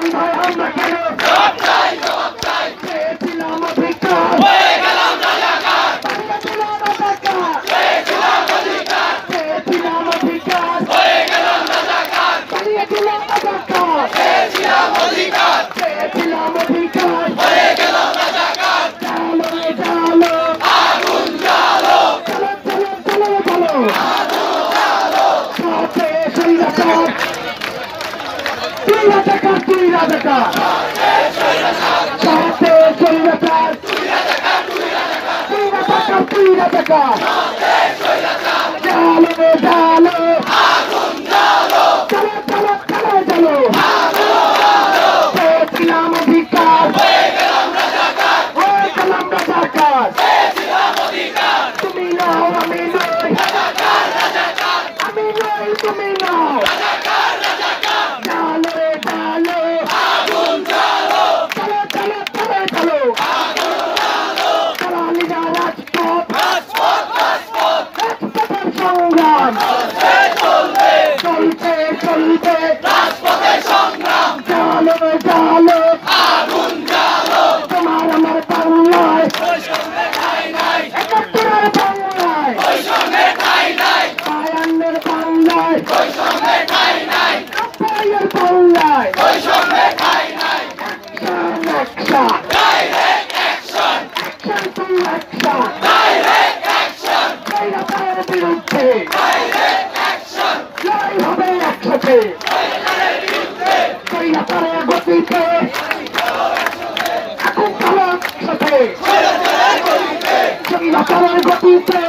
ভাই আমরা কেন চেয়েছিলাম অধিকার চেয়েছিলাম অধিকার চেয়েছিলাম অধিকার চেয়েছিলাম অধিকার জালো আগুন জালো চলো চলো চলো চলো সাথে সৈরাচার তুই রাজাকার সাথে সৈরাচার তুই রাজাকার জালো জালো আগুন জালো চলো চলো চলো চলো চেয়েছিলাম অধিকার হয়ে গেলাম রাজাকার তুমি নাও আমি নই আমি নই তুমি নাও জালো জালো আগুন জালো চলো চলো চলো চলো চালালিরা রাজপথের সংগ্রাম চলছে চলছে রাজপথের সংগ্রাম জালো জালো আগুন জালো তোমার আমার বাংলায় একাত্তরের বাংলায় বায়ান্নের বাংলায় আব্বাইয়ের বাংলায় অ্যাকশন টু অ্যাকশন স্বৈরাচারের বিরুদ্ধে লড়াই হবে একসাথে স্বৈরাচারের গতিতে আগুন জ্বালো একসাথে স্বৈরাচারের গতিতে